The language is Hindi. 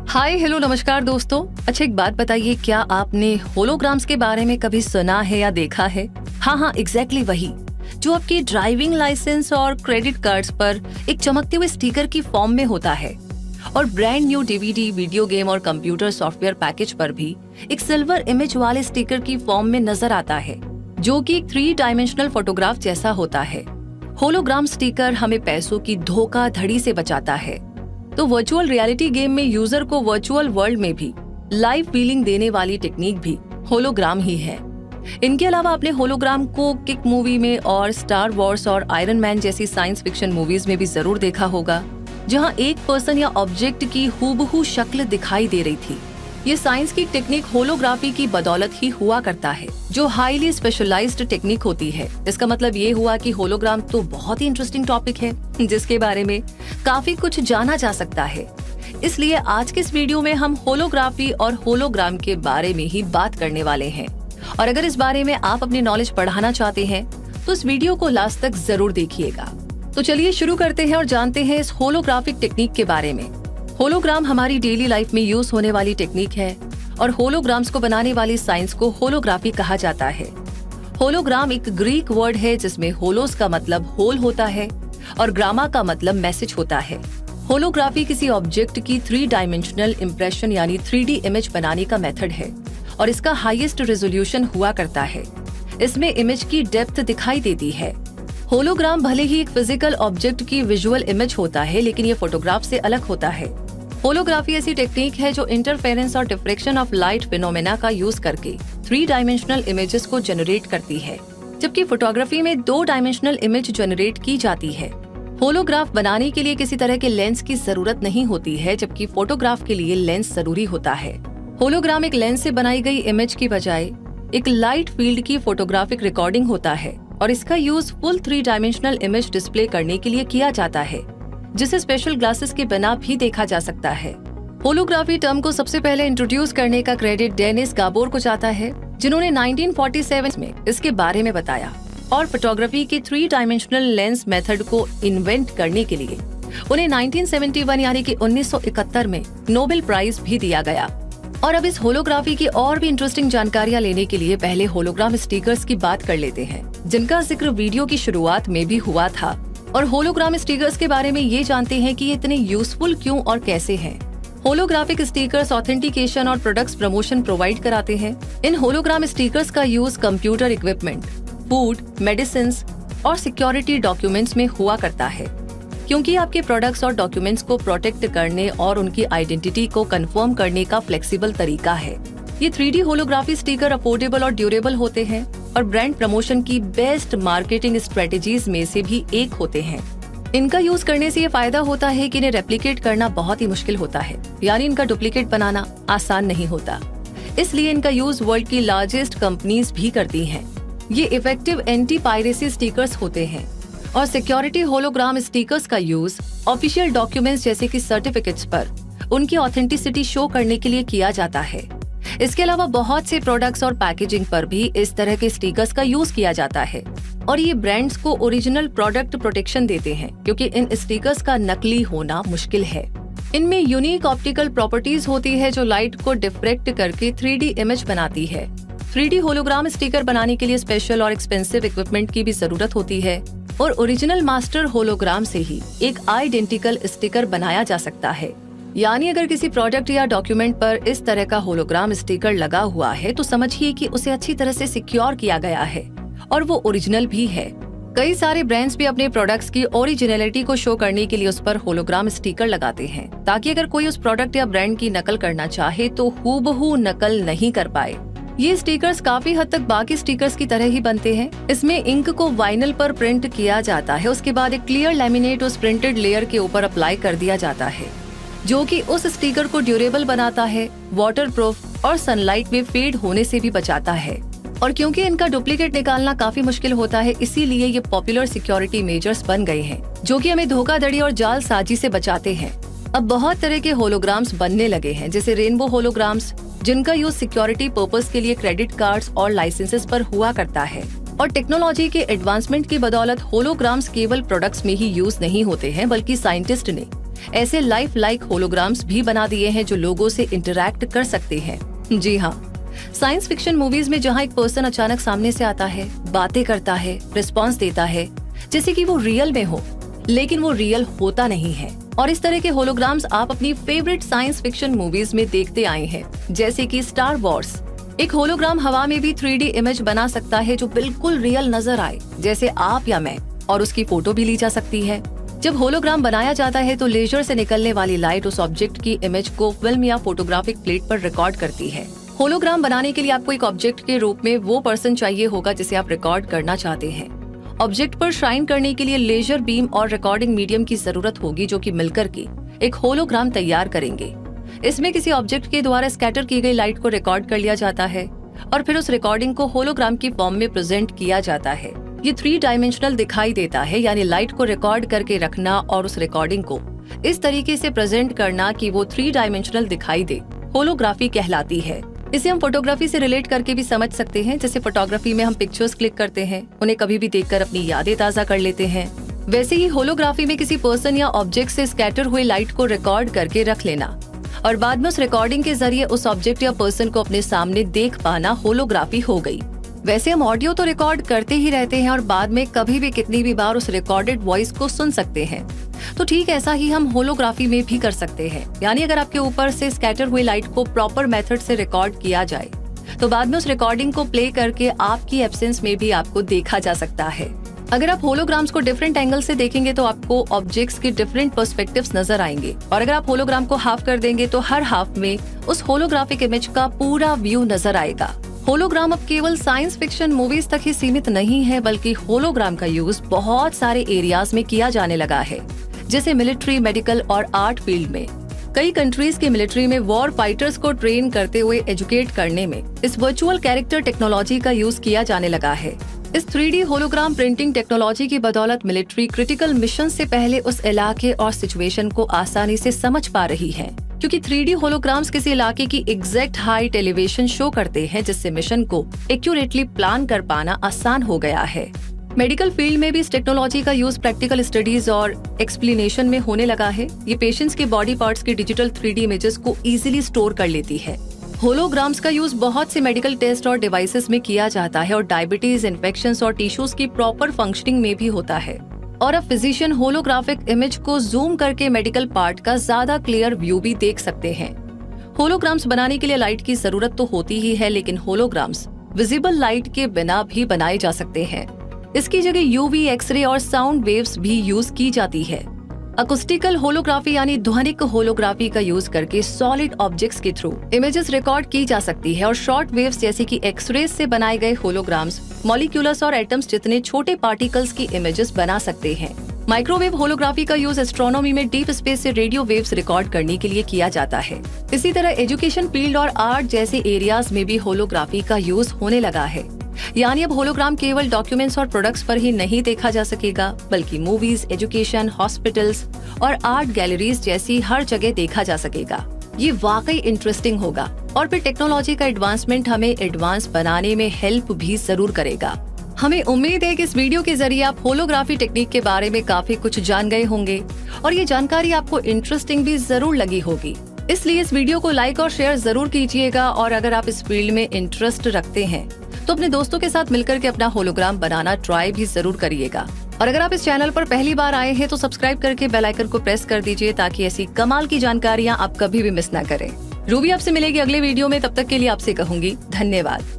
हाय हेलो नमस्कार दोस्तों। अच्छा एक बात बताइए, क्या आपने होलोग्राम्स के बारे में कभी सुना है या देखा है? हाँ, एग्जैक्टली वही जो आपकी ड्राइविंग लाइसेंस और क्रेडिट कार्ड्स पर एक चमकते हुए स्टिकर की फॉर्म में होता है। और brand new DVD, video game और कंप्यूटर सॉफ्टवेयर पैकेज पर भी एक सिल्वर इमेज वाले स्टिकर की फॉर्म में नजर आता है, जो कि एक 3 डायमेंशनल फोटोग्राफ जैसा होता है। होलोग्राम स्टिकर हमें पैसों की धोखाधड़ी से बचाता है। तो वर्चुअल रियलिटी गेम में यूजर को वर्चुअल वर्ल्ड में भी लाइव फीलिंग देने वाली टेक्निक भी होलोग्राम ही है। इनके अलावा आपने होलोग्राम को किक मूवी में और स्टार वॉर्स और आयरन मैन जैसी साइंस फिक्शन मूवीज में भी जरूर देखा होगा, जहां एक पर्सन या ऑब्जेक्ट की हूबहू शक्ल दिखाई दे रही थी। ये साइंस की टेक्निक होलोग्राफी की बदौलत ही हुआ करता है, जो हाईली स्पेशलाइज्ड टेक्निक होती है। इसका मतलब ये हुआ कि होलोग्राम तो बहुत ही इंटरेस्टिंग टॉपिक है, जिसके बारे में काफी कुछ जाना जा सकता है। इसलिए आज के इस वीडियो में हम होलोग्राफी और होलोग्राम के बारे में ही बात करने वाले हैं। और अगर इस बारे में आप अपनी नॉलेज बढ़ाना चाहते हैं तो इस वीडियो को लास्ट तक जरूर देखिएगा। तो चलिए शुरू करते हैं और जानते हैं इस होलोग्राफिक टेक्निक के बारे में। होलोग्राम हमारी डेली लाइफ में यूज होने वाली टेक्निक है और होलोग्राम्स को बनाने वाली साइंस को होलोग्राफी कहा जाता है। होलोग्राम एक ग्रीक वर्ड है जिसमें होलोस का मतलब होल होता है और ग्रामा का मतलब मैसेज होता है। होलोग्राफी किसी ऑब्जेक्ट की 3 डायमेंशनल इम्प्रेशन यानी 3D इमेज बनाने का मेथड है और इसका हाईएस्ट रेजोल्यूशन हुआ करता है। इसमें इमेज की डेप्थ दिखाई देती है। होलोग्राम भले ही एक फिजिकल ऑब्जेक्ट की विजुअल इमेज होता है, लेकिन ये फोटोग्राफ से अलग होता है। होलोग्राफी ऐसी टेक्निक है जो इंटरफेरेंस और डिफ्रेक्शन ऑफ लाइट फिनोमेना का यूज करके 3 डायमेंशनल इमेजेस को जनरेट करती है, जबकि फोटोग्राफी में 2 डायमेंशनल इमेज जनरेट की जाती है। होलोग्राफ बनाने के लिए किसी तरह के लेंस की जरूरत नहीं होती है, जबकि फोटोग्राफ के लिए लेंस जरूरी होता है। होलोग्राम एक लेंस से बनाई गई इमेज की बजाय एक लाइट फील्ड की फोटोग्राफिक रिकॉर्डिंग होता है और इसका use full 3 dimensional image display करने के लिए किया जाता है, जिसे स्पेशल ग्लासेस के बिना भी देखा जा सकता है। होलोग्राफी टर्म को सबसे पहले इंट्रोड्यूस करने का क्रेडिट डेनिस गाबोर को जाता है, जिन्होंने 1947 में इसके बारे में बताया। और फोटोग्राफी के 3 डायमेंशनल लेंस मेथड को इन्वेंट करने के लिए उन्हें 1971 यानी कि 1971 में नोबेल प्राइज भी दिया गया। और अब इस होलोग्राफी की और भी इंटरेस्टिंग जानकारियां लेने के लिए पहले होलोग्राम स्टिकर्स की बात कर लेते हैं, जिनका जिक्र वीडियो की शुरुआत में भी हुआ था। और होलोग्राम स्टिकर्स के बारे में ये जानते हैं कि ये इतने यूजफुल क्यों और कैसे हैं। होलोग्राफिक स्टिकर्स ऑथेंटिकेशन और प्रोडक्ट्स प्रमोशन प्रोवाइड कराते हैं। इन होलोग्राम स्टिकर्स का use computer equipment, food, medicine और सिक्योरिटी डॉक्यूमेंट्स में हुआ करता है, क्योंकि आपके प्रोडक्ट्स और डॉक्यूमेंट्स को प्रोटेक्ट करने और उनकी आइडेंटिटी को कंफर्म करने का फ्लेक्सिबल तरीका है। ये 3D होलोग्राफी स्टिकर अफोर्डेबल और ड्यूरेबल होते हैं और ब्रांड प्रमोशन की बेस्ट मार्केटिंग स्ट्रेटेजीज में से भी एक होते हैं। इनका यूज करने से ये फायदा होता है कि इन्हें रेप्लिकेट करना बहुत ही मुश्किल होता है, यानी इनका डुप्लीकेट बनाना आसान नहीं होता। इसलिए इनका यूज वर्ल्ड की लार्जेस्ट कंपनीज भी करती हैं। ये इफेक्टिव एंटी पायरेसी स्टिकर्स होते हैं और सिक्योरिटी होलोग्राम स्टिकर्स का यूज ऑफिशियल डॉक्यूमेंट्स जैसे कि सर्टिफिकेट्स पर उनकी ऑथेंटिसिटी शो करने के लिए किया जाता है। इसके अलावा बहुत से प्रोडक्ट्स और पैकेजिंग पर भी इस तरह के स्टिकर्स का यूज किया जाता है और ये ब्रांड्स को ओरिजिनल प्रोडक्ट प्रोटेक्शन देते हैं, क्योंकि इन स्टिकर्स का नकली होना मुश्किल है। इनमें यूनिक ऑप्टिकल प्रॉपर्टीज होती है जो लाइट को डिफ्रेक्ट करके 3D इमेज बनाती है। 3D होलोग्राम स्टिकर बनाने के लिए स्पेशल और एक्सपेंसिव इक्विपमेंट की भी जरूरत होती है और ओरिजिनल मास्टर होलोग्राम से ही एक आइडेंटिकल स्टिकर बनाया जा सकता है। यानी अगर किसी प्रोडक्ट या डॉक्यूमेंट पर इस तरह का होलोग्राम स्टिकर लगा हुआ है तो समझिए कि उसे अच्छी तरह से सिक्योर किया गया है और वो ओरिजिनल भी है। कई सारे ब्रांड्स भी अपने प्रोडक्ट्स की ओरिजिनलिटी को शो करने के लिए उस पर होलोग्राम स्टिकर लगाते हैं, ताकि अगर कोई उस प्रोडक्ट या ब्रांड की नकल करना चाहे तो हूबहू नकल नहीं कर पाए। ये स्टिकर्स काफी हद तक बाकी स्टिकर्स की तरह ही बनते हैं। इसमें इंक को वाइनल पर प्रिंट किया जाता है, उसके बाद एक क्लियर लैमिनेट उस प्रिंटेड लेयर के ऊपर अप्लाई कर दिया जाता है, जो कि उस स्टिकर को ड्यूरेबल बनाता है, वाटरप्रूफ और सनलाइट में फेड होने से भी बचाता है। और क्योंकि इनका डुप्लीकेट निकालना काफी मुश्किल होता है, इसीलिए ये पॉपुलर सिक्योरिटी मेजर्स बन गए हैं, जो कि हमें धोखाधड़ी और जालसाजी से बचाते हैं। अब बहुत तरह के होलोग्राम्स बनने लगे हैं, जैसे रेनबो होलोग्राम्स, जिनका यूज सिक्योरिटी पर्पस के लिए क्रेडिट कार्ड्स और लाइसेंसेस पर हुआ करता है। और टेक्नोलॉजी के एडवांसमेंट की बदौलत होलोग्राम्स केवल प्रोडक्ट्स में ही यूज नहीं होते हैं, बल्कि साइंटिस्ट ने ऐसे लाइफ लाइक होलोग्राम्स भी बना दिए हैं जो लोगों से इंटरैक्ट कर सकते हैं। जी हाँ, साइंस फिक्शन मूवीज में जहाँ एक पर्सन अचानक सामने से आता है, बातें करता है, रिस्पॉन्स देता है जैसे कि वो रियल में हो, लेकिन वो रियल होता नहीं है। और इस तरह के होलोग्राम्स आप अपनी फेवरेट साइंस फिक्शन मूवीज में देखते आए हैं, जैसे कि स्टार वॉर्स। एक होलोग्राम हवा में भी 3D इमेज बना सकता है जो बिल्कुल रियल नजर आए, जैसे आप या मैं, और उसकी फोटो भी ली जा सकती है। जब होलोग्राम बनाया जाता है तो लेजर से निकलने वाली लाइट उस ऑब्जेक्ट की इमेज को फिल्म या फोटोग्राफिक प्लेट पर रिकॉर्ड करती है। होलोग्राम बनाने के लिए आपको एक ऑब्जेक्ट के रूप में वो पर्सन चाहिए होगा जिसे आप रिकॉर्ड करना चाहते हैं। ऑब्जेक्ट पर शाइन करने के लिए लेजर बीम और रिकॉर्डिंग मीडियम की जरूरत होगी, जो कि मिलकर के एक होलोग्राम तैयार करेंगे। इसमें किसी ऑब्जेक्ट के द्वारा स्कैटर की गई लाइट को रिकॉर्ड कर लिया जाता है और फिर उस रिकॉर्डिंग को होलोग्राम की फॉर्म में प्रेजेंट किया जाता है। ये 3 डायमेंशनल दिखाई देता है, यानी लाइट को रिकॉर्ड करके रखना और उस रिकॉर्डिंग को इस तरीके से प्रेजेंट करना कि वो 3 डायमेंशनल दिखाई दे, होलोग्राफी कहलाती है। इसे हम फोटोग्राफी से रिलेट करके भी समझ सकते हैं। जैसे फोटोग्राफी में हम पिक्चर्स क्लिक करते हैं, उन्हें कभी भी देखकर अपनी यादें ताजा कर लेते हैं, वैसे ही होलोग्राफी में किसी पर्सन या ऑब्जेक्ट से स्कैटर हुई लाइट को रिकॉर्ड करके रख लेना और बाद में उस रिकॉर्डिंग के जरिए उस ऑब्जेक्ट या पर्सन को अपने सामने देख पाना होलोग्राफी हो गई। वैसे हम ऑडियो तो रिकॉर्ड करते ही रहते हैं और बाद में कभी भी कितनी भी बार उस रिकॉर्डेड वॉइस को सुन सकते हैं, तो ठीक ऐसा ही हम होलोग्राफी में भी कर सकते हैं। यानी अगर आपके ऊपर से स्कैटर हुई लाइट को प्रॉपर मेथड से रिकॉर्ड किया जाए तो बाद में उस रिकॉर्डिंग को प्ले करके आपकी एब्सेंस में भी आपको देखा जा सकता है। अगर आप होलोग्राम्स को डिफरेंट एंगल से देखेंगे तो आपको ऑब्जेक्ट्स के डिफरेंट पर्सपेक्टिव्स नजर आएंगे, और अगर आप होलोग्राम को हाफ कर देंगे तो हर हाफ में उस होलोग्राफिक इमेज का पूरा व्यू नजर आएगा। होलोग्राम अब केवल साइंस फिक्शन मूवीज तक ही सीमित नहीं है, बल्कि होलोग्राम का यूज बहुत सारे एरियाज में किया जाने लगा है, जैसे मिलिट्री, मेडिकल और आर्ट फील्ड में। कई कंट्रीज के मिलिट्री में वॉर फाइटर्स को ट्रेन करते हुए एजुकेट करने में इस वर्चुअल कैरेक्टर टेक्नोलॉजी का यूज किया जाने लगा है। इस 3D होलोग्राम प्रिंटिंग टेक्नोलॉजी की बदौलत मिलिट्री क्रिटिकल मिशन से पहले उस इलाके और सिचुएशन को आसानी से समझ पा रही है, क्योंकि 3D होलोग्राम्स किसी इलाके की एग्जैक्ट हाइट एलिवेशन शो करते हैं, जिससे मिशन को एक्यूरेटली प्लान कर पाना आसान हो गया है। मेडिकल फील्ड में भी इस टेक्नोलॉजी का यूज प्रैक्टिकल स्टडीज और एक्सप्लेनेशन में होने लगा है। ये पेशेंट्स के बॉडी पार्ट्स की डिजिटल 3D इमेजेस को इजीली स्टोर कर लेती है। होलोग्राम्स का यूज बहुत से मेडिकल टेस्ट और डिवाइसेस में किया जाता है और डायबिटीज, इन्फेक्शंस और टिश्यूज की प्रॉपर फंक्शनिंग में भी होता है। और अब फिजिशियन होलोग्राफिक इमेज को जूम करके मेडिकल पार्ट का ज्यादा क्लियर व्यू भी देख सकते हैं। होलोग्राम्स बनाने के लिए लाइट की जरूरत तो होती ही है, लेकिन होलोग्राम्स विजिबल लाइट के बिना भी बनाए जा सकते हैं। इसकी जगह यूवी, एक्सरे और साउंड वेव्स भी यूज की जाती है। अकुस्टिकल होलोग्राफी यानी ध्वनिक होलोग्राफी का यूज करके सॉलिड ऑब्जेक्ट्स के थ्रू इमेजेस रिकॉर्ड की जा सकती है, और शॉर्ट वेव्स जैसे कि एक्सरेज से बनाए गए होलोग्राम्स मॉलिक्यूल्स और एटम्स जितने छोटे पार्टिकल्स की इमेजेस बना सकते हैं। माइक्रोवेव होलोग्राफी का यूज एस्ट्रोनॉमी में डीप स्पेस से रेडियो वेव्स रिकॉर्ड करने के लिए किया जाता है। इसी तरह एजुकेशन फील्ड और आर्ट जैसे एरियाज में भी होलोग्राफी का यूज होने लगा है। यानी अब होलोग्राम केवल डॉक्यूमेंट्स और प्रोडक्ट्स पर ही नहीं देखा जा सकेगा, बल्कि मूवीज, एजुकेशन, हॉस्पिटल्स और आर्ट गैलरीज जैसी हर जगह देखा जा सकेगा। ये वाकई इंटरेस्टिंग होगा, और फिर टेक्नोलॉजी का एडवांसमेंट हमें एडवांस बनाने में हेल्प भी जरूर करेगा। हमें उम्मीद है कि इस वीडियो के जरिए आप होलोग्राफी टेक्निक के बारे में काफी कुछ जान गए होंगे, और ये जानकारी आपको इंटरेस्टिंग भी जरूर लगी होगी। इसलिए इस वीडियो को लाइक और शेयर जरूर कीजिएगा, और अगर आप इस फील्ड में इंटरेस्ट रखते हैं तो अपने दोस्तों के साथ मिलकर के अपना होलोग्राम बनाना ट्राई भी जरूर करिएगा। और अगर आप इस चैनल पर पहली बार आए हैं तो सब्सक्राइब करके बेल आइकन को प्रेस कर दीजिए, ताकि ऐसी कमाल की जानकारियां आप कभी भी मिस ना करें। रूबी आपसे मिलेगी अगले वीडियो में, तब तक के लिए आपसे कहूंगी धन्यवाद।